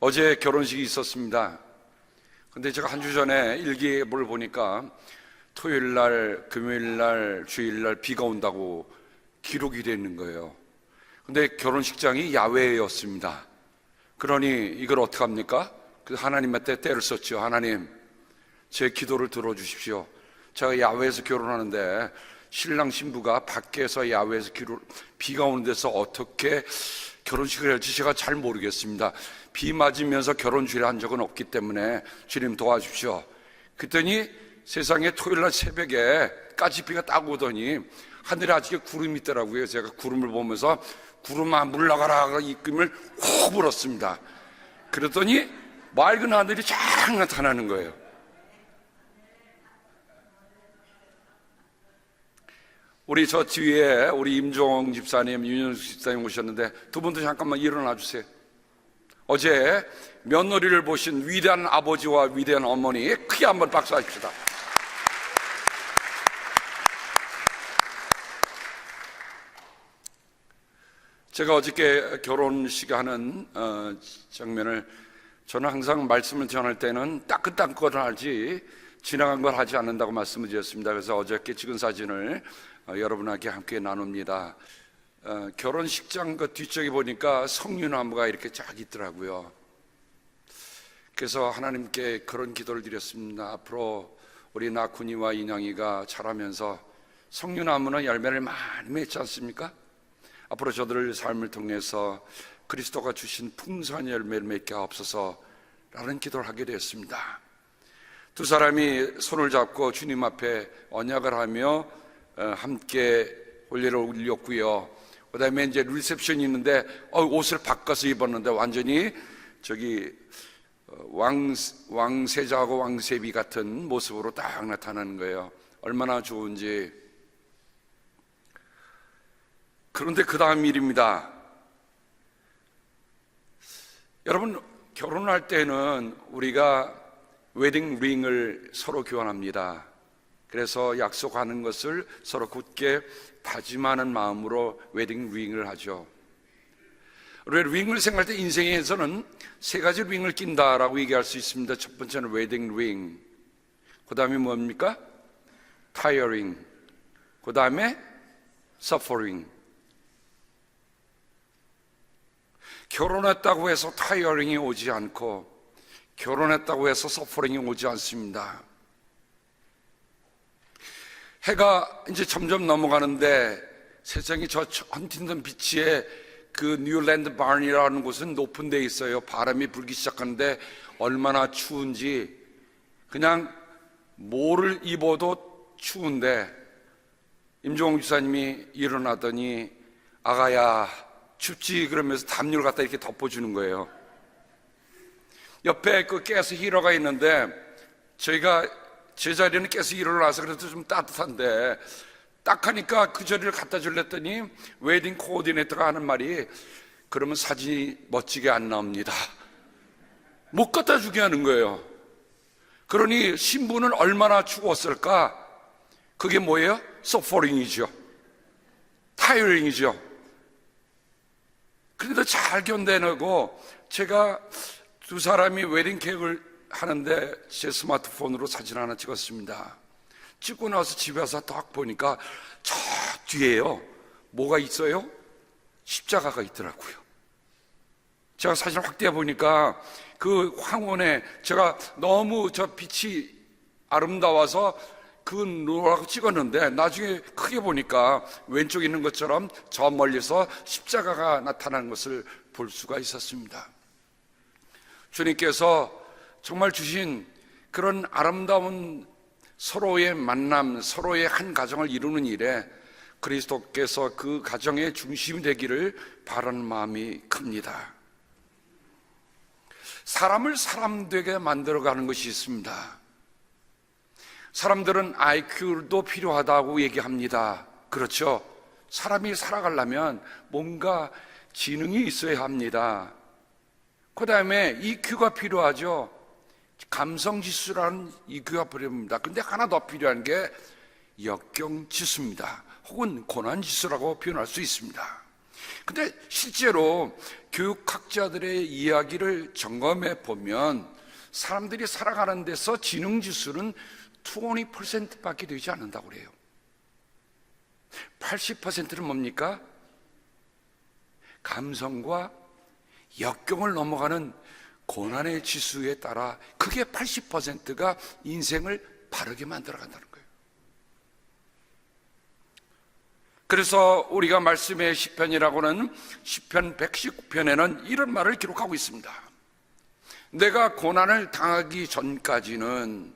어제 결혼식이 있었습니다. 근데 제가 한 주 전에 일기예보를 보니까 토요일 날, 금요일 날, 주일 날 비가 온다고 기록이 되어 있는 거예요. 근데 결혼식장이 야외였습니다. 그러니 이걸 어떡합니까? 그래서 하나님한테 때를 썼죠. 하나님, 제 기도를 들어주십시오. 제가 야외에서 결혼하는데 신랑 신부가 밖에서 야외에서 비가 오는 데서 어떻게 결혼식을 할지 제가 잘 모르겠습니다. 비 맞으면서 결혼주의를 한 적은 없기 때문에 주님 도와주십시오. 그랬더니 세상에 토요일날 새벽에 까치비가 딱 오더니 하늘에 아직 구름이 있더라고요. 제가 구름을 보면서 구름아 물러가라 이끌음을 훅 불었습니다. 그랬더니 맑은 하늘이 쫙 나타나는 거예요. 우리 저 뒤에 우리 임종홍 집사님, 윤현숙 집사님 오셨는데 두 분도 잠깐만 일어나 주세요. 어제 며느리를 보신 위대한 아버지와 위대한 어머니 크게 한번 박수하십시다. 제가 어저께 결혼식 하는 장면을 저는 항상 말씀을 전할 때는 따끈따끈 걸 하지 지나간 걸 하지 않는다고 말씀을 드렸습니다. 그래서 어저께 찍은 사진을 여러분에게 함께 나눕니다. 결혼식장 그 뒤쪽에 보니까 석류나무가 이렇게 쫙 있더라고요. 그래서 하나님께 그런 기도를 드렸습니다. 앞으로 우리 나훈이와 인영이가 자라면서 석류나무는 열매를 많이 맺지 않습니까? 앞으로 저들의 삶을 통해서 그리스도가 주신 풍성한 열매를 맺게 하옵소서라는 기도를 하게 되었습니다. 두 사람이 손을 잡고 주님 앞에 언약을 하며 함께 혼례를 올렸고요. 그 다음에 이제 리셉션이 있는데 옷을 바꿔서 입었는데 완전히 저기 왕세자하고 왕세비 같은 모습으로 딱 나타나는 거예요. 얼마나 좋은지. 그런데 그 다음 일입니다. 여러분, 결혼할 때는 우리가 웨딩 링을 서로 교환합니다. 그래서 약속하는 것을 서로 굳게 다짐하는 마음으로 웨딩 링을 하죠. 우리 링을 생각할 때 인생에서는 세 가지 링을 낀다라고 얘기할 수 있습니다. 첫 번째는 웨딩 링, 그 다음에 뭡니까? 타이어링, 그 다음에 서퍼링. 결혼했다고 해서 타이어링이 오지 않고 결혼했다고 해서 서퍼링이 오지 않습니다. 해가 이제 점점 넘어가는데 세상이 저 헌팅턴 비치에 그 뉴랜드 바운이라는 곳은 높은 데 있어요. 바람이 불기 시작하는데 얼마나 추운지 그냥 뭐를 입어도 추운데 임종홍 집사님이 일어나더니 아가야 춥지 그러면서 담요를 갖다 이렇게 덮어주는 거예요. 옆에 그 가스 히터가 있는데 저희가 제 자리는 가스 히터를 놔서 그래도 좀 따뜻한데 딱 하니까 그 자리를 갖다 줄랬더니 웨딩 코디네이터가 하는 말이 그러면 사진이 멋지게 안 나옵니다. 못 갖다 주게 하는 거예요. 그러니 신부는 얼마나 추웠을까? 그게 뭐예요? 서퍼링이죠. 타이어링이죠. 그래도 잘 견뎌내고 제가 두 사람이 웨딩 케이크를 하는데 제 스마트폰으로 사진 하나 찍었습니다. 찍고 나서 집에 와서 딱 보니까 저 뒤에요 뭐가 있어요? 십자가가 있더라고요. 제가 사진을 확대해 보니까 그 황혼에 제가 너무 저 빛이 아름다워서 그 노라고 찍었는데 나중에 크게 보니까 왼쪽에 있는 것처럼 저 멀리서 십자가가 나타나는 것을 볼 수가 있었습니다. 주님께서 정말 주신 그런 아름다운 서로의 만남, 서로의 한 가정을 이루는 일에 그리스도께서 그 가정의 중심이 되기를 바라는 마음이 큽니다. 사람을 사람 되게 만들어가는 것이 있습니다. 사람들은 IQ도 필요하다고 얘기합니다. 그렇죠? 사람이 살아가려면 뭔가 지능이 있어야 합니다. 그 다음에 EQ가 필요하죠. 감성지수라는 EQ가 필요합니다. 근데 하나 더 필요한 게 역경지수입니다. 혹은 고난지수라고 표현할 수 있습니다. 근데 실제로 교육학자들의 이야기를 점검해 보면 사람들이 살아가는 데서 지능지수는 20%밖에 되지 않는다고 그래요. 80%는 뭡니까? 감성과 역경을 넘어가는 고난의 지수에 따라 그게 80%가 인생을 바르게 만들어간다는 거예요. 그래서 우리가 말씀의 시편이라고는 시편 119편에는 이런 말을 기록하고 있습니다. 내가 고난을 당하기 전까지는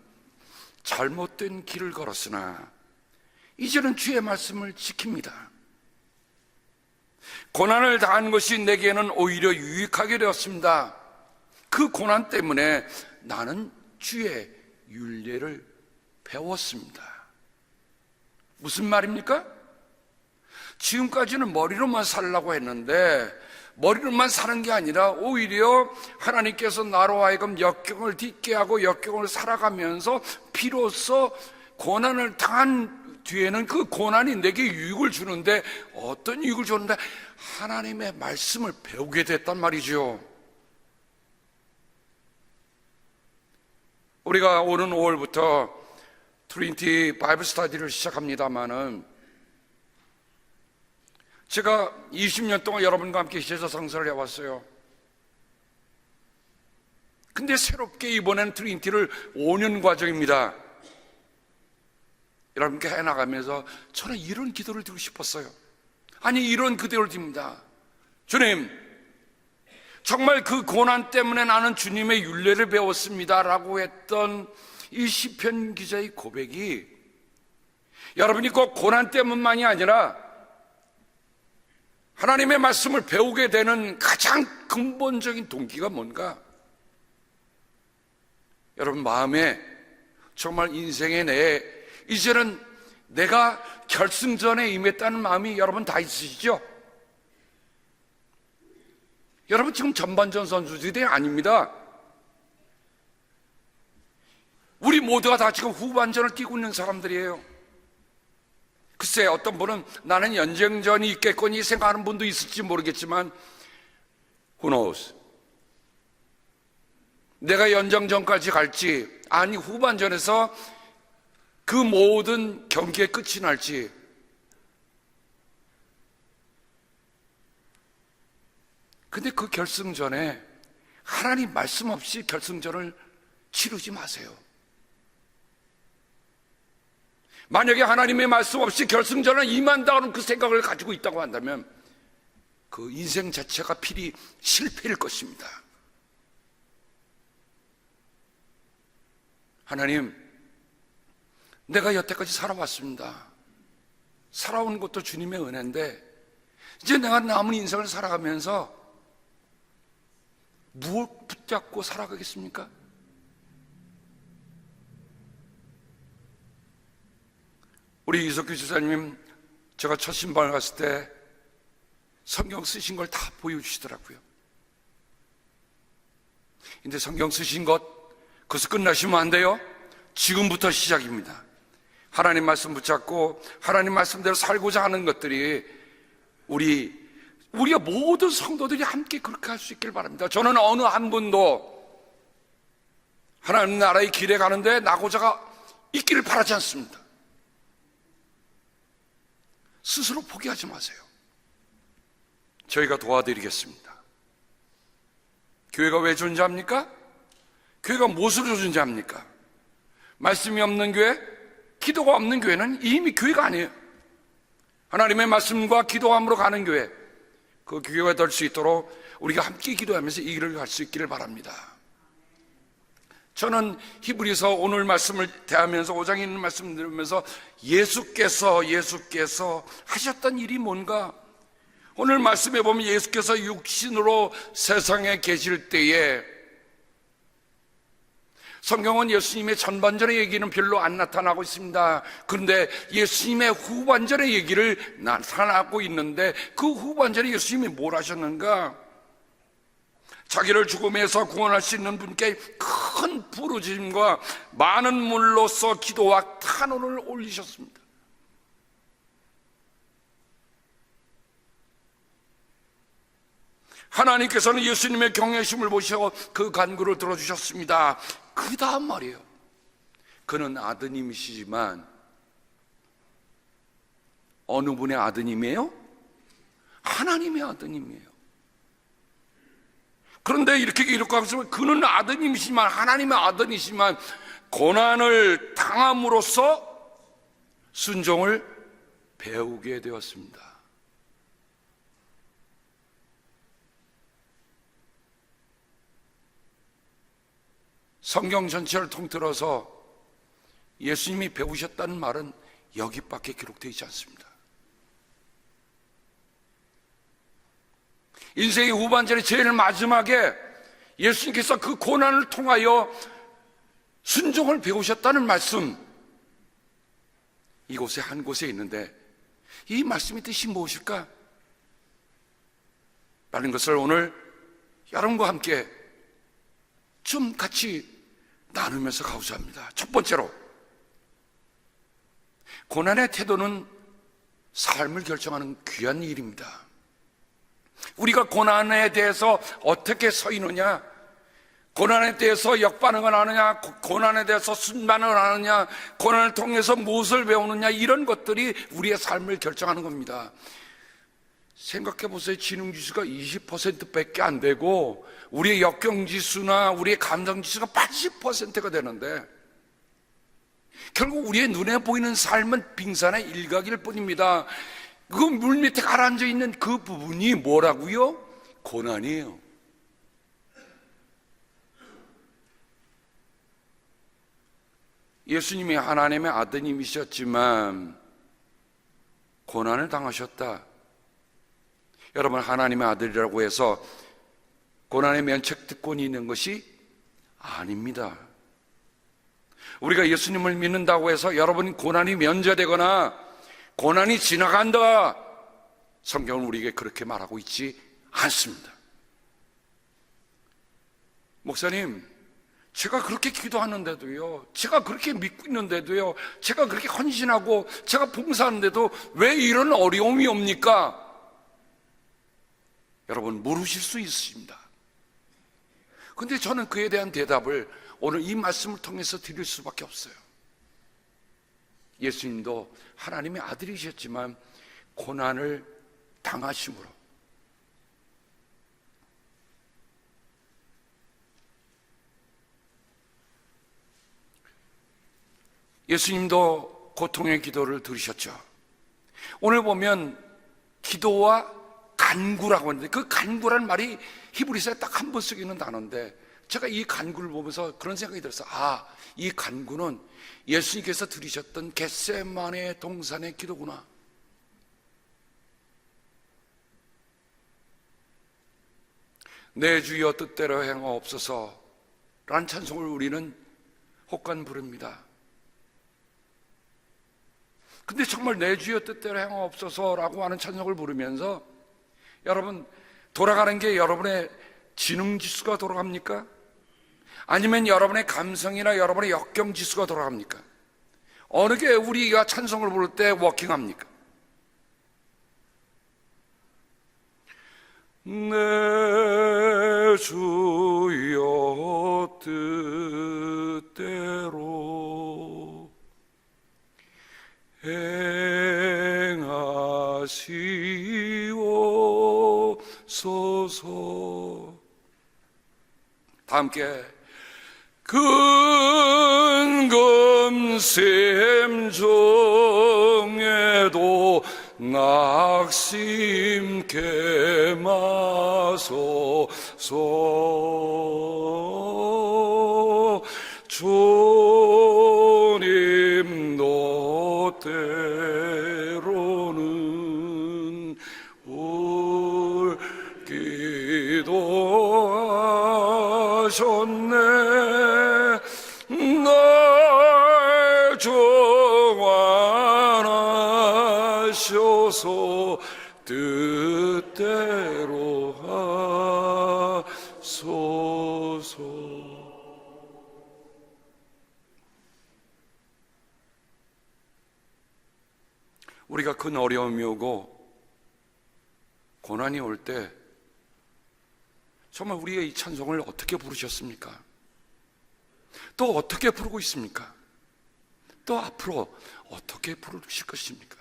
잘못된 길을 걸었으나 이제는 주의 말씀을 지킵니다. 고난을 당한 것이 내게는 오히려 유익하게 되었습니다. 그 고난 때문에 나는 주의 율례를 배웠습니다. 무슨 말입니까? 지금까지는 머리로만 살려고 했는데 머리로만 사는 게 아니라 오히려 하나님께서 나로 하여금 역경을 딛게 하고 역경을 살아가면서 비로소 고난을 당한 뒤에는 그 고난이 내게 유익을 주는데, 어떤 유익을 주는데? 하나님의 말씀을 배우게 됐단 말이죠. 우리가 오는 5월부터 트리니티 바이블 스터디를 시작합니다마는 제가 20년 동안 여러분과 함께 제자 성사를 해왔어요. 근데 새롭게 이번엔 트리니티를 5년 과정입니다. 여러분께 해나가면서 저는 이런 기도를 드리고 싶었어요. 아니, 이런 기도를 드립니다. 주님, 정말 그 고난 때문에 나는 주님의 율례를 배웠습니다 라고 했던 이 시편 기자의 고백이 여러분이 꼭 고난 때문만이 아니라 하나님의 말씀을 배우게 되는 가장 근본적인 동기가 뭔가? 여러분 마음에 정말 인생의 이제는 내가 결승전에 임했다는 마음이 여러분 다 있으시죠? 여러분 지금 전반전 선수들이 아닙니다. 우리 모두가 다 지금 후반전을 뛰고 있는 사람들이에요. 글쎄, 어떤 분은 나는 연장전이 있겠거니 생각하는 분도 있을지 모르겠지만 Who knows? 내가 연장전까지 갈지, 아니 후반전에서 그 모든 경기의 끝이 날지. 근데 그 결승전에 하나님 말씀 없이 결승전을 치르지 마세요. 만약에 하나님의 말씀 없이 결승전을 임한다는 그 생각을 가지고 있다고 한다면 그 인생 자체가 필히 실패일 것입니다. 하나님, 내가 여태까지 살아왔습니다. 살아온 것도 주님의 은혜인데 이제 내가 남은 인생을 살아가면서 무엇 붙잡고 살아가겠습니까? 우리 이석규 지사님, 제가 첫 신방을 갔을 때 성경 쓰신 걸 다 보여주시더라고요. 근데 성경 쓰신 것 그것을 끝나시면 안 돼요. 지금부터 시작입니다. 하나님 말씀 붙잡고 하나님 말씀대로 살고자 하는 것들이 우리가 모든 성도들이 함께 그렇게 할 수 있길 바랍니다. 저는 어느 한 분도 하나님 나라의 길에 가는데 낙오자가 있기를 바라지 않습니다. 스스로 포기하지 마세요. 저희가 도와드리겠습니다. 교회가 왜 존재합니까? 교회가 무엇으로 존재합니까? 말씀이 없는 교회, 기도가 없는 교회는 이미 교회가 아니에요. 하나님의 말씀과 기도함으로 가는 교회, 그 교회가 될 수 있도록 우리가 함께 기도하면서 이 길을 갈 수 있기를 바랍니다. 저는 히브리서 오늘 말씀을 대하면서 5장에 있는 말씀을 들으면서 예수께서 하셨던 일이 뭔가, 오늘 말씀에 보면 예수께서 육신으로 세상에 계실 때에 성경은 예수님의 전반전의 얘기는 별로 안 나타나고 있습니다. 그런데 예수님의 후반전의 얘기를 나타나고 있는데 그 후반전에 예수님이 뭘 하셨는가? 자기를 죽음에서 구원할 수 있는 분께 큰 부르짖음과 많은 물로써 기도와 탄원을 올리셨습니다. 하나님께서는 예수님의 경외심을 보시고 그 간구를 들어주셨습니다. 그 다음 말이에요. 그는 아드님이시지만 어느 분의 아드님이에요? 하나님의 아드님이에요. 그런데 이렇게 기록하고 있으면 그는 아드님이시지만 하나님의 아들이시지만 고난을 당함으로써 순종을 배우게 되었습니다. 성경 전체를 통틀어서 예수님이 배우셨다는 말은 여기밖에 기록되어 있지 않습니다. 인생의 후반전의 제일 마지막에 예수님께서 그 고난을 통하여 순종을 배우셨다는 말씀, 이곳에 한 곳에 있는데 이 말씀의 뜻이 무엇일까? 라는 것을 오늘 여러분과 함께 좀 같이 나누면서 가고자 합니다. 첫 번째로, 고난의 태도는 삶을 결정하는 귀한 일입니다. 우리가 고난에 대해서 어떻게 서 있느냐, 고난에 대해서 역반응을 하느냐, 고난에 대해서 순반응을 하느냐, 고난을 통해서 무엇을 배우느냐, 이런 것들이 우리의 삶을 결정하는 겁니다. 생각해 보세요. 지능지수가 20%밖에 안 되고 우리의 역경지수나 우리의 감정지수가 80%가 되는데 결국 우리의 눈에 보이는 삶은 빙산의 일각일 뿐입니다. 그 물 밑에 가라앉아 있는 그 부분이 뭐라고요? 고난이에요. 예수님이 하나님의 아드님이셨지만 고난을 당하셨다. 여러분, 하나님의 아들이라고 해서 고난의 면책특권이 있는 것이 아닙니다. 우리가 예수님을 믿는다고 해서 여러분 고난이 면제되거나 고난이 지나간다, 성경은 우리에게 그렇게 말하고 있지 않습니다. 목사님, 제가 그렇게 기도하는데도요, 제가 그렇게 믿고 있는데도요, 제가 그렇게 헌신하고 제가 봉사하는데도 왜 이런 어려움이 옵니까? 여러분, 물으실 수 있습니다. 근데 저는 그에 대한 대답을 오늘 이 말씀을 통해서 드릴 수밖에 없어요. 예수님도 하나님의 아들이셨지만 고난을 당하심으로 예수님도 고통의 기도를 들으셨죠. 오늘 보면 기도와 간구라고 하는데 그 간구란 말이 히브리서에 딱 한 번 쓰이는 단어인데 제가 이 간구를 보면서 그런 생각이 들었어요. 이 간구는 예수님께서 들으셨던 겟세마네 동산의 기도구나. 내 주여 뜻대로 행하옵소서 라는 찬송을 우리는 혹간 부릅니다. 근데 정말 내 주여 뜻대로 행하옵소서라고 하는 찬송을 부르면서 여러분, 돌아가는 게 여러분의 지능지수가 돌아갑니까? 아니면 여러분의 감성이나 여러분의 역경지수가 돌아갑니까? 어느 게 우리가 찬송을 부를 때 워킹합니까? 내 주여 뜻대로 행하시옵소서. 다 함께. 근금샘 중에도 낙심케 마소서. 주님도 때로는 울 기도하셨네. 날 정환하셔서 뜻대로 하소서. 우리가 큰 어려움이 오고 고난이 올 때 정말 우리의 이 찬송을 어떻게 부르셨습니까? 또 어떻게 부르고 있습니까? 또 앞으로 어떻게 부르실 것입니까?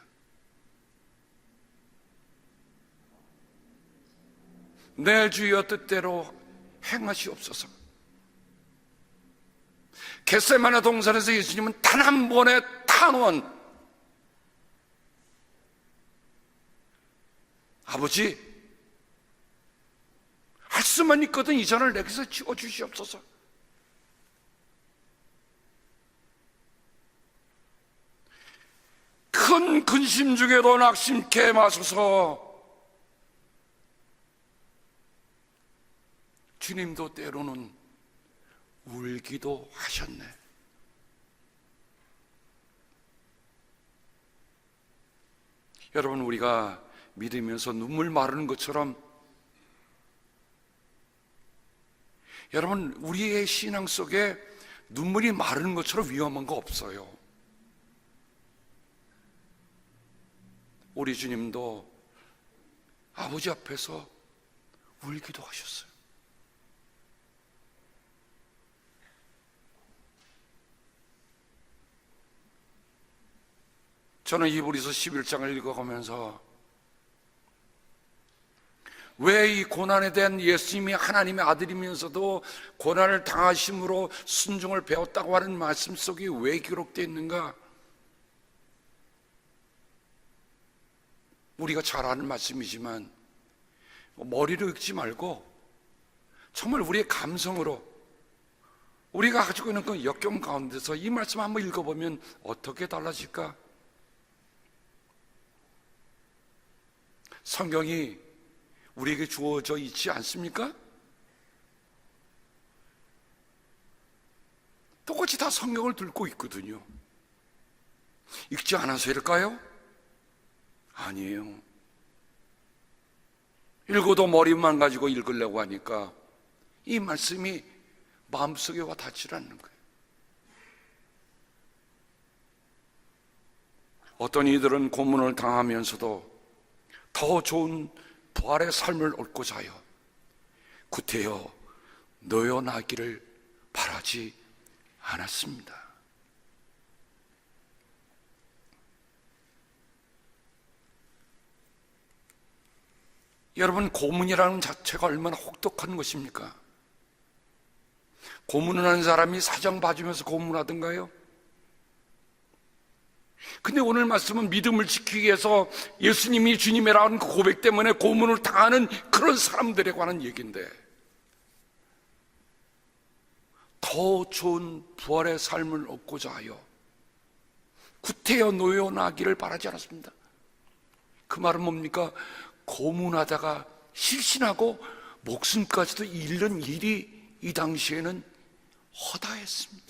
내 주여 뜻대로 행하시옵소서. 겟세마네 동산에서 예수님은 단 한 번의 탄원, 아버지, 할 수만 있거든 이 잔을 내게서 지워주시옵소서. 큰 근심 중에도 낙심케 마소서. 주님도 때로는 울기도 하셨네. 여러분, 우리가 믿으면서 눈물 마르는 것처럼, 여러분, 우리의 신앙 속에 눈물이 마르는 것처럼 위험한 거 없어요. 우리 주님도 아버지 앞에서 울기도 하셨어요. 저는 히브리서 11장을 읽어가면서 왜 이 고난에 대한, 예수님이 하나님의 아들이면서도 고난을 당하심으로 순종을 배웠다고 하는 말씀 속에 왜 기록되어 있는가? 우리가 잘 아는 말씀이지만 머리로 읽지 말고 정말 우리의 감성으로, 우리가 가지고 있는 그 역경 가운데서 이 말씀 한번 읽어보면 어떻게 달라질까? 성경이 우리에게 주어져 있지 않습니까? 똑같이 다 성경을 들고 있거든요. 읽지 않아서일까요? 아니에요. 읽어도 머리만 가지고 읽으려고 하니까 이 말씀이 마음속에 와 닿지 않는 거예요. 어떤 이들은 고문을 당하면서도 더 좋은 부활의 삶을 얻고자 하여 구태여 놓여나기를 바라지 않았습니다. 여러분, 고문이라는 자체가 얼마나 혹독한 것입니까? 고문을 하는 사람이 사정 봐주면서 고문하던가요? 근데 오늘 말씀은 믿음을 지키기 위해서 예수님이 주님이라는 그 고백 때문에 고문을 당하는 그런 사람들에 관한 얘기인데, 더 좋은 부활의 삶을 얻고자 하여 구태여 놓여나기를 바라지 않았습니다. 그 말은 뭡니까? 고문하다가 실신하고 목숨까지도 잃는 일이 이 당시에는 허다했습니다.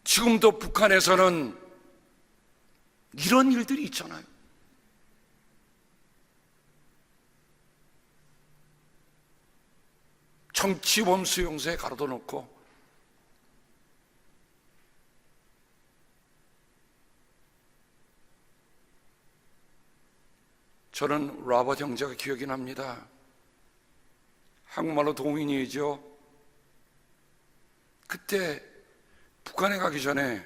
지금도 북한에서는 이런 일들이 있잖아요. 정치범 수용소에 가둬 놓고 저는 로버트 형제가 기억이 납니다. 한국말로 동인이죠. 그때 북한에 가기 전에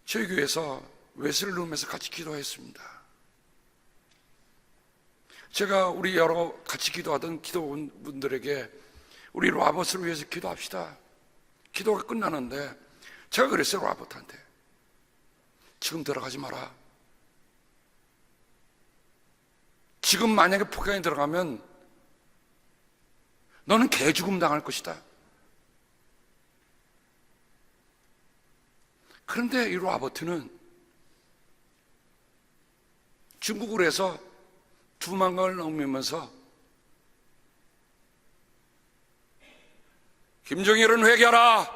저희 교회에서 웨슬룸에서 같이 기도했습니다. 제가 우리 여러 같이 기도하던 기도원분들에게 우리 로버트를 위해서 기도합시다. 기도가 끝나는데 제가 그랬어요, 로버트한테. 지금 들어가지 마라. 지금 만약에 북한에 들어가면 너는 개죽음 당할 것이다. 그런데 이 로버트는 중국으로 해서 두만강을 넘으면서 김정일은 회개하라,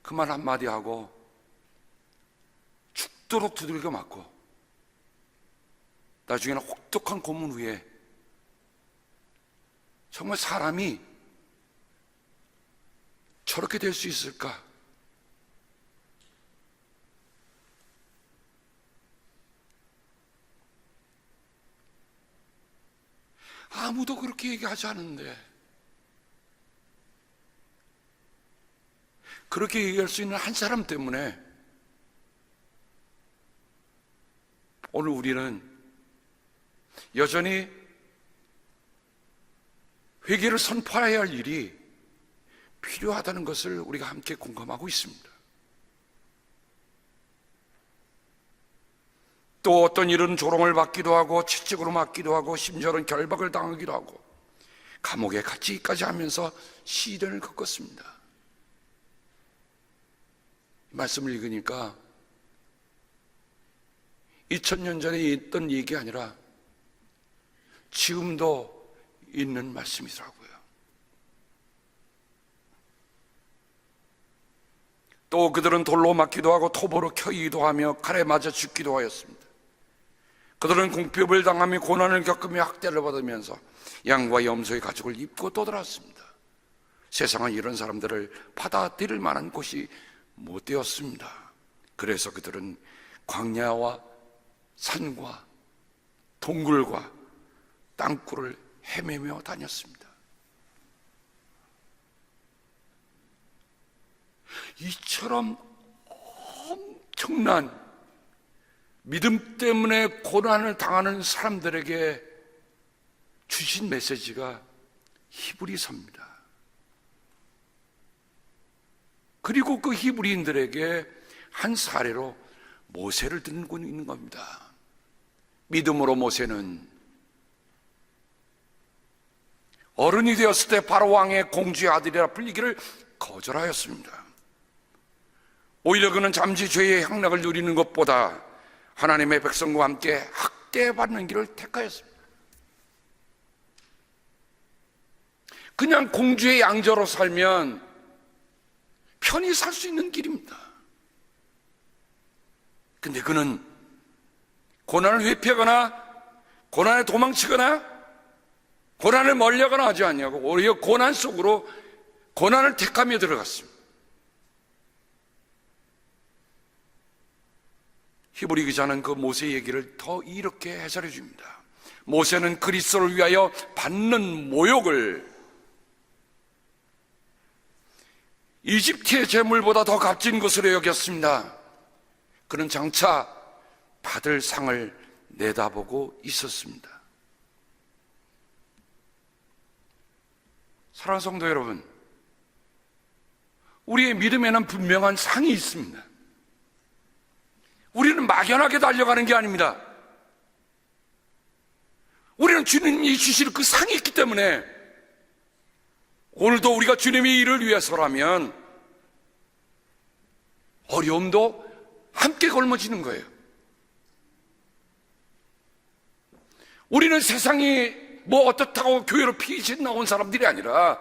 그 말 한마디 하고 죽도록 두들겨 맞고 나중에는 혹독한 고문 후에 정말 사람이 저렇게 될 수 있을까? 아무도 그렇게 얘기하지 않는데 그렇게 얘기할 수 있는 한 사람 때문에 오늘 우리는 여전히 회개를 선포해야 할 일이 필요하다는 것을 우리가 함께 공감하고 있습니다. 또 어떤 일은 조롱을 받기도 하고 채찍으로 맞기도 하고 심지어는 결박을 당하기도 하고 감옥에 갇히기까지 하면서 시련을 겪었습니다. 이 말씀을 읽으니까 2000년 전에 있던 얘기 아니라 지금도 있는 말씀이더라고요. 또 그들은 돌로 맞기도 하고 톱으로 켜이기도 하며 칼에 맞아 죽기도 하였습니다. 그들은 공핍을 당하며 고난을 겪으며 학대를 받으면서 양과 염소의 가죽을 입고 떠들었습니다. 세상은 이런 사람들을 받아들일 만한 곳이 못 되었습니다. 그래서 그들은 광야와 산과 동굴과 땅굴을 헤매며 다녔습니다. 이처럼 엄청난 믿음 때문에 고난을 당하는 사람들에게 주신 메시지가 히브리서입니다. 그리고 그 히브리인들에게 한 사례로 모세를 듣고 있는 겁니다. 믿음으로 모세는 어른이 되었을 때 바로 왕의 공주의 아들이라 불리기를 거절하였습니다. 오히려 그는 잠시 죄의 향락을 누리는 것보다 하나님의 백성과 함께 학대받는 길을 택하였습니다. 그냥 공주의 양자로 살면 편히 살 수 있는 길입니다. 근데 그는 고난을 회피하거나 고난에 도망치거나 고난을 멀리하거나 하지 않냐고 오히려 고난 속으로 고난을 택하며 들어갔습니다. 히브리 기자는 그 모세 얘기를 더 이렇게 해설해 줍니다. 모세는 그리스도를 위하여 받는 모욕을 이집트의 재물보다 더 값진 것으로 여겼습니다. 그는 장차 받을 상을 내다보고 있었습니다. 사랑하는 성도 여러분, 우리의 믿음에는 분명한 상이 있습니다. 우리는 막연하게 달려가는 게 아닙니다. 우리는 주님이 주실 그 상이 있기 때문에 오늘도 우리가 주님의 일을 위해서라면 어려움도 함께 걸머지는 거예요. 우리는 세상이 뭐 어떻다고 교회로 피신 나온 사람들이 아니라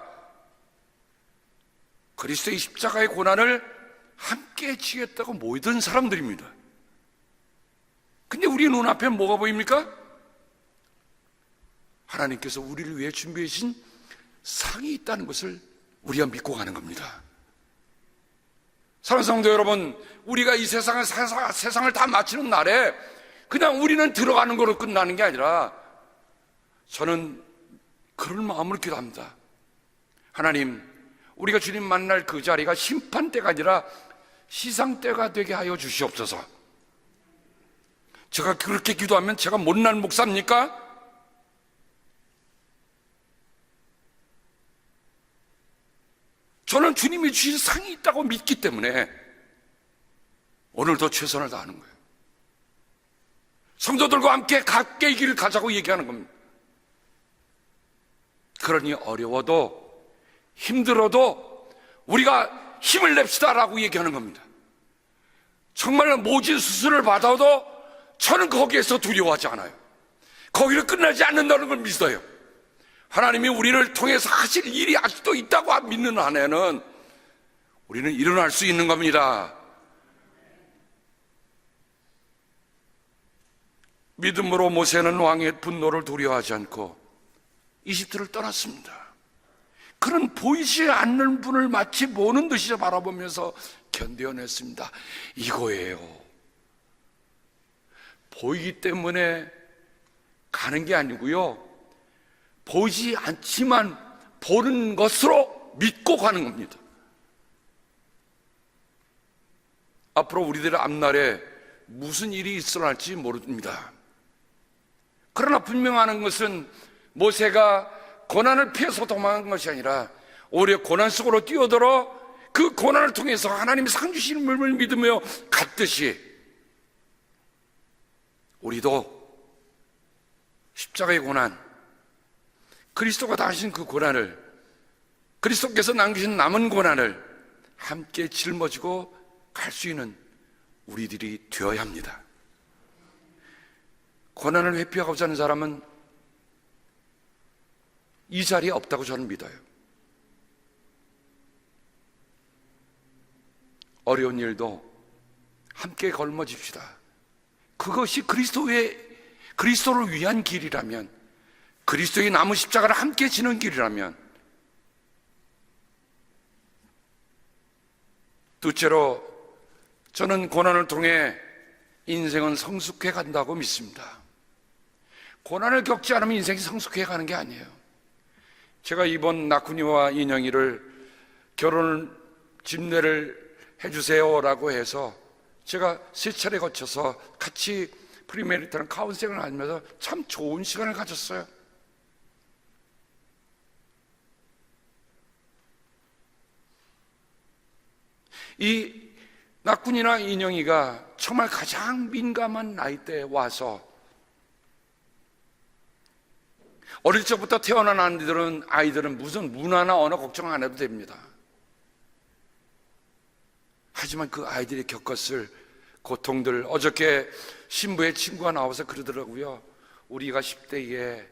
그리스도의 십자가의 고난을 함께 지겠다고 모이던 사람들입니다. 근데 우리 눈앞에 뭐가 보입니까? 하나님께서 우리를 위해 준비해 주신 상이 있다는 것을 우리가 믿고 가는 겁니다. 사랑하는 성도 여러분, 우리가 이 세상을 다 마치는 날에 그냥 우리는 들어가는 거로 끝나는 게 아니라 저는 그런 마음으로 기도합니다. 하나님, 우리가 주님 만날 그 자리가 심판대가 아니라 시상대가 되게 하여 주시옵소서. 제가 그렇게 기도하면 제가 못난 목사입니까? 저는 주님이 주신 상이 있다고 믿기 때문에 오늘도 최선을 다하는 거예요. 성도들과 함께 각계의 길을 가자고 얘기하는 겁니다. 그러니 어려워도 힘들어도 우리가 힘을 냅시다라고 얘기하는 겁니다. 정말 모진 수술을 받아도 저는 거기에서 두려워하지 않아요. 거기를 끝나지 않는다는 걸 믿어요. 하나님이 우리를 통해서 하실 일이 아직도 있다고 믿는 한에는 우리는 일어날 수 있는 겁니다. 믿음으로 모세는 왕의 분노를 두려워하지 않고 이집트를 떠났습니다. 그는 보이지 않는 분을 마치 보는 듯이 바라보면서 견뎌냈습니다. 이거예요. 보이기 때문에 가는 게 아니고요, 보이지 않지만 보는 것으로 믿고 가는 겁니다. 앞으로 우리들의 앞날에 무슨 일이 일어날지 모릅니다. 그러나 분명한 것은 모세가 고난을 피해서 도망간 것이 아니라 오히려 고난 속으로 뛰어들어 그 고난을 통해서 하나님이 상 주심을 믿으며 갔듯이 우리도 십자가의 고난, 그리스도가 당하신 그 고난을, 그리스도께서 남기신 남은 고난을 함께 짊어지고 갈 수 있는 우리들이 되어야 합니다. 고난을 회피하고자 하는 사람은 이 자리에 없다고 저는 믿어요. 어려운 일도 함께 걸머집시다. 그것이 그리스도를 위한 길이라면, 그리스도의 나무 십자가를 함께 지는 길이라면, 둘째로 저는 고난을 통해 인생은 성숙해 간다고 믿습니다. 고난을 겪지 않으면 인생이 성숙해 가는 게 아니에요. 제가 이번 나쿠니와 인영이를 결혼 집례를 해주세요라고 해서 제가 3차례 거쳐서 같이 프리메리탈 카운셀링을 하면서 참 좋은 시간을 가졌어요. 이 나쿤이나 인영이가 정말 가장 민감한 나이대에 와서, 어릴 적부터 태어난 아이들은 무슨 문화나 언어 걱정 안 해도 됩니다. 하지만 그 아이들이 겪었을 고통들, 어저께 신부의 친구가 나와서 그러더라고요. 우리가 10대에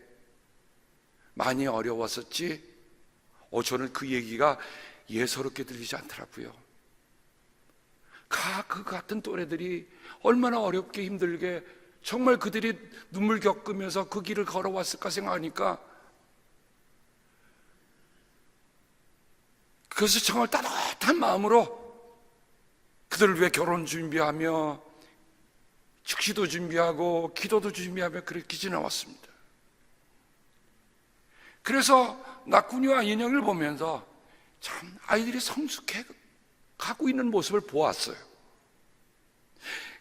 많이 어려웠었지? 저는 그 얘기가 예사롭게 들리지 않더라고요. 그 같은 또래들이 얼마나 어렵게 힘들게 정말 그들이 눈물 겪으면서 그 길을 걸어왔을까 생각하니까, 그래서 정말 따뜻한 마음으로 그들을 위해 결혼 준비하며 축시도 준비하고 기도도 준비하며 그렇게 지나왔습니다. 그래서 나쿠니와 인영을 보면서 참 아이들이 성숙해 가고 있는 모습을 보았어요.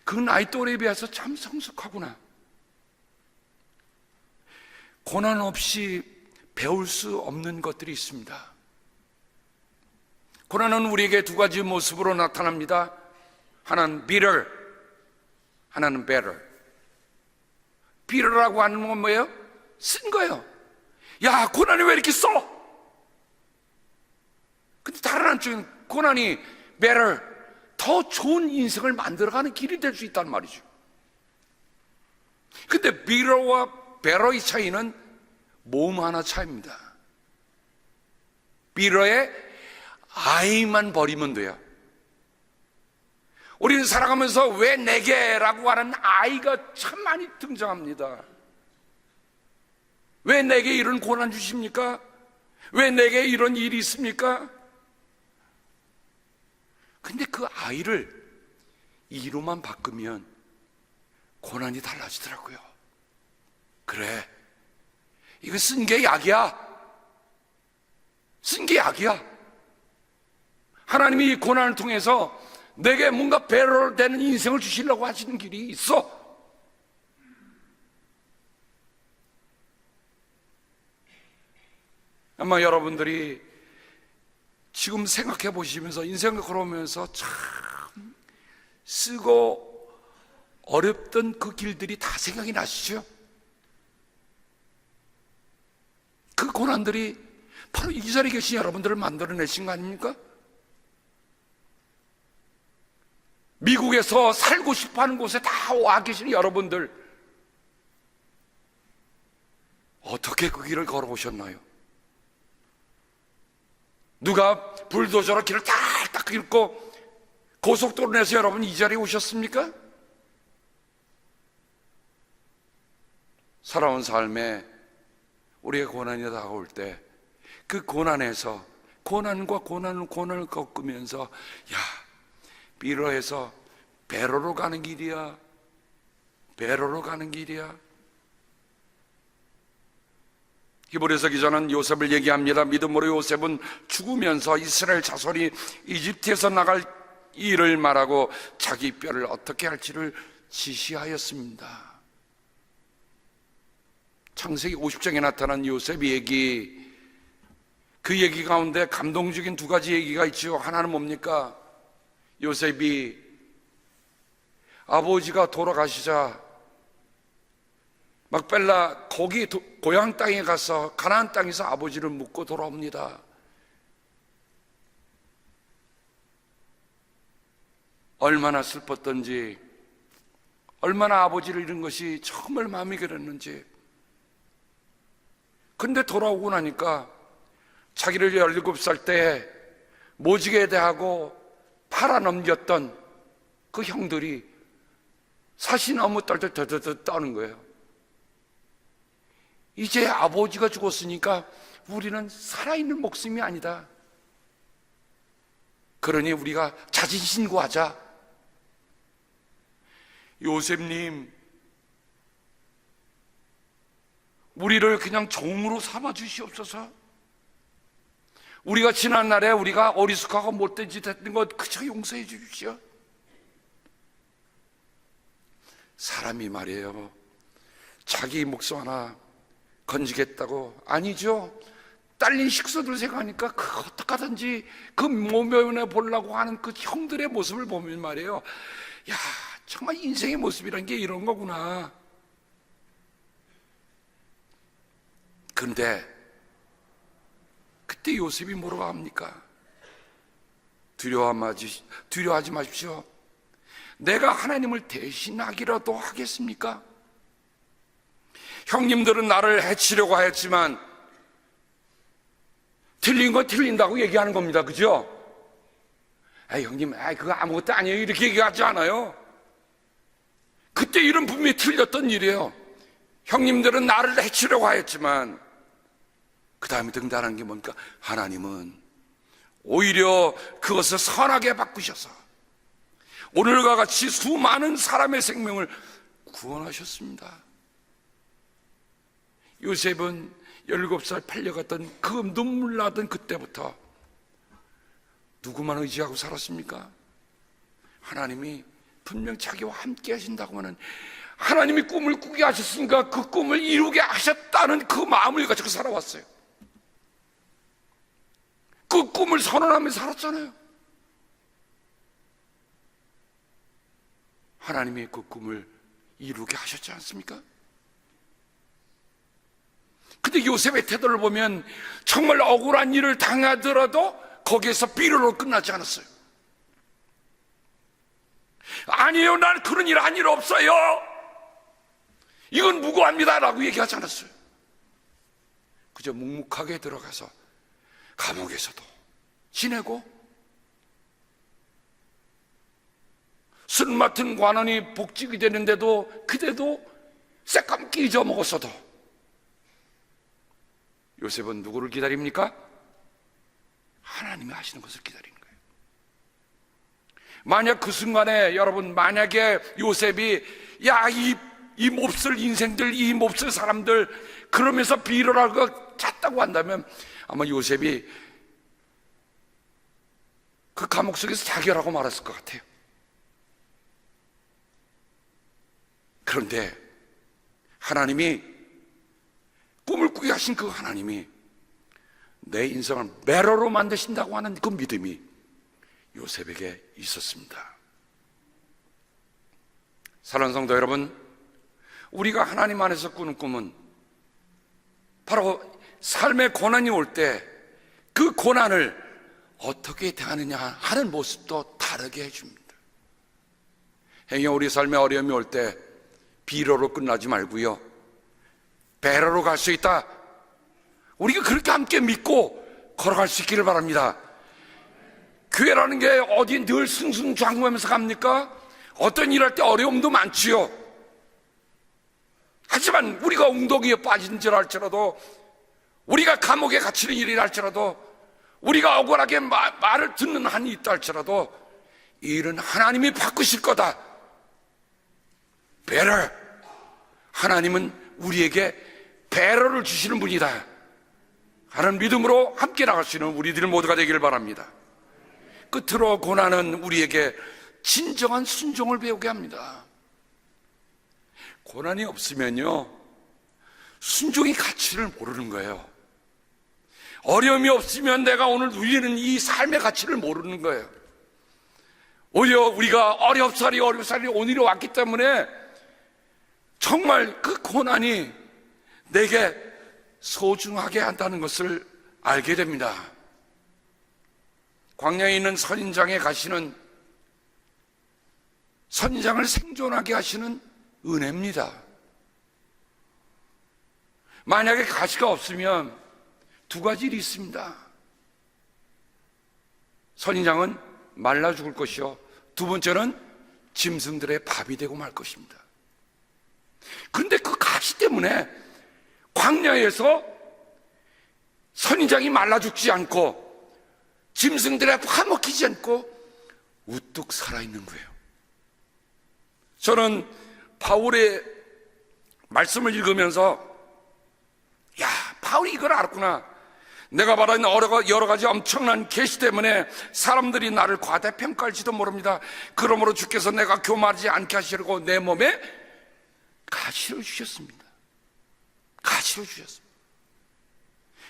그 나이 또래에 비해서 참 성숙하구나. 고난 없이 배울 수 없는 것들이 있습니다. 고난은 우리에게 두 가지 모습으로 나타납니다. 하나는 bitter, 하나는 better. bitter라고 하는 건 뭐예요? 쓴 거예요. 야, 고난이 왜 이렇게 써? 근데 다른 한쪽은 고난이 better, 더 좋은 인생을 만들어가는 길이 될 수 있다는 말이죠. 근데 bitter와 better의 차이는 모음 하나 차이입니다. bitter의 I만 버리면 돼요. 우리는 살아가면서 왜 내게라고 하는 I가 참 많이 등장합니다. 왜 내게 이런 고난 주십니까? 왜 내게 이런 일이 있습니까? 근데 그 I를 E로만 바꾸면 고난이 달라지더라고요. 그래, 이거 쓴 게 약이야. 쓴 게 약이야. 하나님이 이 고난을 통해서 내게 뭔가 배로 되는 인생을 주시려고 하시는 길이 있어. 아마 여러분들이 지금 생각해 보시면서 인생을 걸어오면서 참 쓰고 어렵던 그 길들이 다 생각이 나시죠? 그 고난들이 바로 이 자리에 계신 여러분들을 만들어내신 거 아닙니까? 미국에서 살고 싶어하는 곳에 다 와 계신 여러분들, 어떻게 그 길을 걸어오셨나요? 누가 불도저로 길을 딱딱 긁고 고속도로 내서 여러분 이 자리에 오셨습니까? 살아온 삶에 우리의 고난이 다가올 때 그 고난에서 고난과 고난을 겪으면서 야, 비로해서 베로로 가는 길이야. 베로로 가는 길이야. 히브리서 기자는 요셉을 얘기합니다. 믿음으로 요셉은 죽으면서 이스라엘 자손이 이집트에서 나갈 일을 말하고 자기 뼈를 어떻게 할지를 지시하였습니다. 창세기 50장에 나타난 요셉의 얘기, 그 얘기 가운데 감동적인 두 가지 얘기가 있죠. 하나는 뭡니까? 요셉이 아버지가 돌아가시자 막벨라 거기 고향 땅에 가서 가나안 땅에서 아버지를 묻고 돌아옵니다. 얼마나 슬펐던지, 얼마나 아버지를 잃은 것이 정말 마음이 그랬는지. 근데 돌아오고 나니까 자기를 17살 때 모지게 대하고 팔아넘겼던 그 형들이 사시나무 떨떨 떠는 거예요. 이제 아버지가 죽었으니까 우리는 살아있는 목숨이 아니다. 그러니 우리가 자진 신고하자. 요셉님, 우리를 그냥 종으로 삼아 주시옵소서. 우리가 지난날에 우리가 어리숙하고 못된 짓 했던 것 그저 용서해 주십시오. 사람이 말이에요, 자기 목숨 하나 건지겠다고, 아니죠. 딸린 식구들 생각하니까 그 어떡하든지 그 모면해 보려고 하는 그 형들의 모습을 보면 말이에요, 야, 정말 인생의 모습이란 게 이런 거구나. 그런데 그때 요셉이 뭐라고 합니까? 두려워하지 마십시오. 내가 하나님을 대신하기라도 하겠습니까? 형님들은 나를 해치려고 하였지만 틀린 건 틀린다고 얘기하는 겁니다. 그죠? 형님, 그거 아무것도 아니에요. 이렇게 얘기하지 않아요. 그때 일은 분명히 틀렸던 일이에요. 형님들은 나를 해치려고 하였지만, 그 다음에 등단한 게 뭡니까? 하나님은 오히려 그것을 선하게 바꾸셔서 오늘과 같이 수많은 사람의 생명을 구원하셨습니다. 요셉은 17살 팔려갔던 그 눈물 나던 그때부터 누구만 의지하고 살았습니까? 하나님이 분명 자기와 함께 하신다고 하는, 하나님이 꿈을 꾸게 하셨으니까 그 꿈을 이루게 하셨다는 그 마음을 가지고 살아왔어요. 그 꿈을 선언하며 살았잖아요. 하나님이 그 꿈을 이루게 하셨지 않습니까? 근데 요셉의 태도를 보면 정말 억울한 일을 당하더라도 거기에서 비로로 끝나지 않았어요. 아니에요, 난 그런 일 한 일 없어요, 이건 무고합니다 라고 얘기하지 않았어요. 그저 묵묵하게 들어가서 감옥에서도 지내고, 술 맡은 관원이 복직이 되는데도 그때도 새까맣게 잊어먹었어도 요셉은 누구를 기다립니까? 하나님이 하시는 것을 기다리는 거예요. 만약 그 순간에 여러분, 만약에 요셉이 이 몹쓸 인생들, 이 몹쓸 사람들 그러면서 비로라고 찼다고 한다면 아마 요셉이 그 감옥 속에서 자결하고 말았을 것 같아요. 그런데 하나님이, 꿈을 꾸게 하신 그 하나님이 내 인생을 매로로 만드신다고 하는 그 믿음이 요셉에게 있었습니다. 사랑하는 성도 여러분, 우리가 하나님 안에서 꾸는 꿈은 바로 삶의 고난이 올 때 그 고난을 어떻게 대하느냐 하는 모습도 다르게 해줍니다. 행여 우리 삶의 어려움이 올 때 비로로 끝나지 말고요, 베로로 갈 수 있다, 우리가 그렇게 함께 믿고 걸어갈 수 있기를 바랍니다. 교회라는 게 어디 늘 승승장구하면서 갑니까? 어떤 일 할 때 어려움도 많지요. 하지만 우리가 웅덩이에 빠진 줄 알지라도 우리가 감옥에 갇히는 일이라 할지라도, 우리가 억울하게 말을 듣는 한이 있다 할지라도 이 일은 하나님이 바꾸실 거다. 배럴, 하나님은 우리에게 배럴을 주시는 분이다 하는 믿음으로 함께 나갈 수 있는 우리들 모두가 되기를 바랍니다. 끝으로 고난은 우리에게 진정한 순종을 배우게 합니다. 고난이 없으면요, 순종의 가치를 모르는 거예요. 어려움이 없으면 내가 오늘 누리는 이 삶의 가치를 모르는 거예요. 오히려 우리가 어렵사리 오늘이 왔기 때문에 정말 그 고난이 내게 소중하게 한다는 것을 알게 됩니다. 광야에 있는 선인장에 가시는, 선인장을 생존하게 하시는 은혜입니다. 만약에 가시가 없으면 두 가지 일이 있습니다. 선인장은 말라 죽을 것이요, 두 번째는 짐승들의 밥이 되고 말 것입니다. 그런데 그 가시 때문에 광야에서 선인장이 말라 죽지 않고 짐승들에 파먹히지 않고 우뚝 살아있는 거예요. 저는 바울의 말씀을 읽으면서, 야, 바울이 이걸 알았구나. 내가 말하는 여러 가지 엄청난 계시 때문에 사람들이 나를 과대평가할지도 모릅니다. 그러므로 주께서 내가 교만하지 않게 하시려고 내 몸에 가시를 주셨습니다. 가시를 주셨습니다.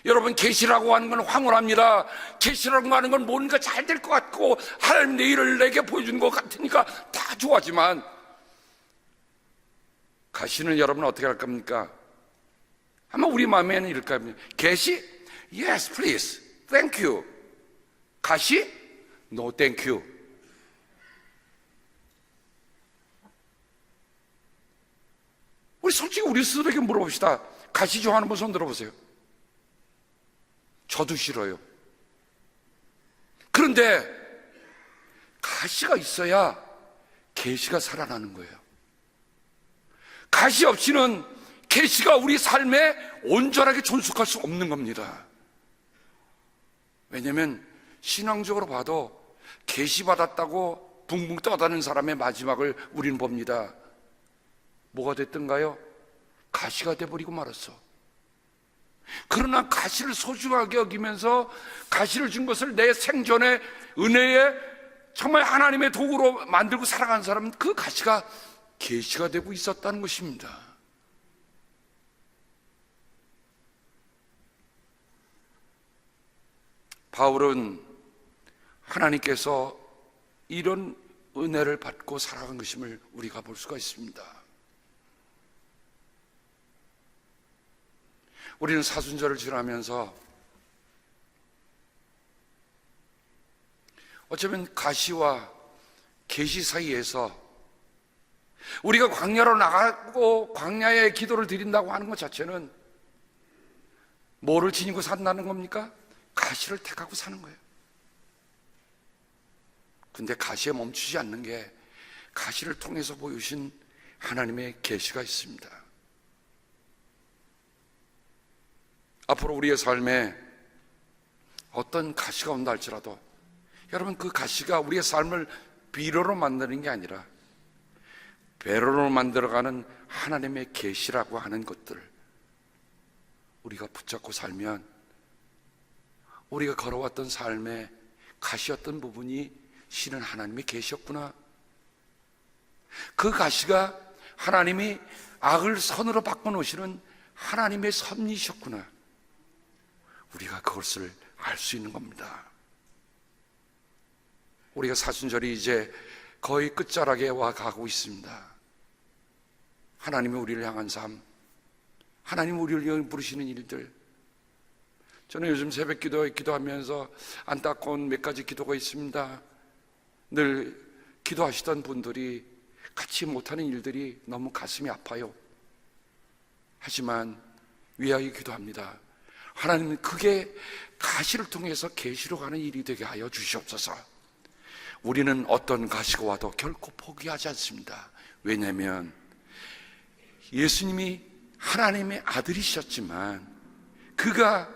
여러분, 계시라고 하는 건 황홀합니다. 계시라고 하는 건 뭔가 잘 될 것 같고 하나님 내 일을 내게 보여주는 것 같으니까 다 좋아하지만, 가시는 여러분은 어떻게 할 겁니까? 아마 우리 마음에는 이럴 겁니다. 계시? Yes, please. Thank you. 가시? No, thank you. 우리 솔직히 우리 스스로에게 물어봅시다. 가시 좋아하는 분 손 들어보세요. 저도 싫어요. 그런데 가시가 있어야 계시가 살아나는 거예요. 가시 없이는 계시가 우리 삶에 온전하게 존속할 수 없는 겁니다. 왜냐하면 신앙적으로 봐도 계시받았다고 붕붕 떠다니는 사람의 마지막을 우리는 봅니다. 뭐가 됐던가요? 가시가 돼버리고 말았어. 그러나 가시를 소중하게 여기면서 가시를 준 것을 내 생존의 은혜에 정말 하나님의 도구로 만들고 살아가는 사람은 그 가시가 계시가 되고 있었다는 것입니다. 바울은 하나님께서 이런 은혜를 받고 살아간 것임을 우리가 볼 수가 있습니다. 우리는 사순절을 지나면서 어쩌면 가시와 계시 사이에서 우리가 광야로 나가고 광야에 기도를 드린다고 하는 것 자체는 뭐를 지니고 산다는 겁니까? 가시를 택하고 사는 거예요. 근데 가시에 멈추지 않는 게 가시를 통해서 보여주신 하나님의 계시가 있습니다. 앞으로 우리의 삶에 어떤 가시가 온다 할지라도 여러분, 그 가시가 우리의 삶을 비로로 만드는 게 아니라 배로로 만들어가는 하나님의 계시라고 하는 것들 우리가 붙잡고 살면 우리가 걸어왔던 삶의 가시였던 부분이 실은 하나님의 계시였구나. 그 가시가 하나님이 악을 선으로 바꿔놓으시는 하나님의 섭리셨구나. 우리가 그것을 알 수 있는 겁니다. 우리가 사순절이 이제 거의 끝자락에 와 가고 있습니다. 하나님이 우리를 향한 삶, 하나님이 우리를 위해 부르시는 일들, 저는 요즘 새벽 기도하면서 안타까운 몇 가지 기도가 있습니다. 늘 기도하시던 분들이 같이 못하는 일들이 너무 가슴이 아파요. 하지만 위하여 기도합니다. 하나님은 그게 가시를 통해서 계시로 가는 일이 되게 하여 주시옵소서. 우리는 어떤 가시가 와도 결코 포기하지 않습니다. 왜냐하면 예수님이 하나님의 아들이셨지만 그 그가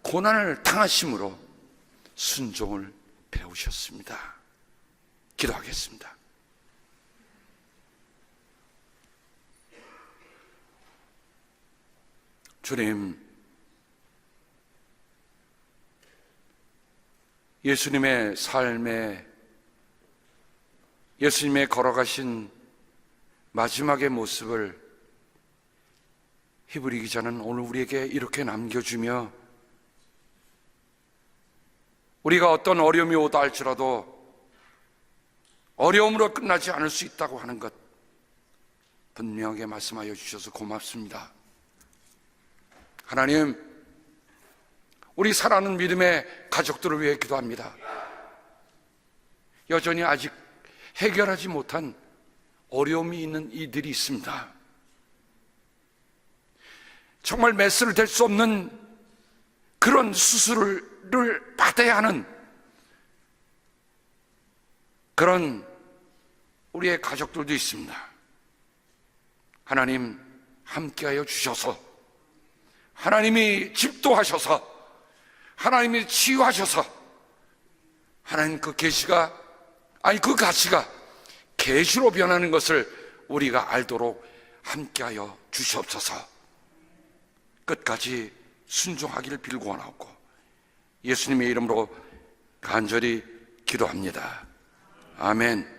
고난을 당하심으로 순종을 배우셨습니다. 기도하겠습니다. 주님, 예수님의 삶에, 예수님의 걸어가신 마지막의 모습을 히브리 기자는 오늘 우리에게 이렇게 남겨주며, 우리가 어떤 어려움이 오다 할지라도 어려움으로 끝나지 않을 수 있다고 하는 것 분명하게 말씀하여 주셔서 고맙습니다. 하나님, 우리 사랑하는 믿음의 가족들을 위해 기도합니다. 여전히 아직 해결하지 못한 어려움이 있는 이들이 있습니다. 정말 메스를 댈 수 없는 그런 수술을 받아야 하는 그런 우리의 가족들도 있습니다. 하나님 함께하여 주셔서, 하나님이 집도하셔서, 하나님이 치유하셔서, 하나님 그 계시가, 그 가시가 계시로 변하는 것을 우리가 알도록 함께하여 주시옵소서. 끝까지 순종하기를 빌고 원하고 예수님의 이름으로 간절히 기도합니다. 아멘.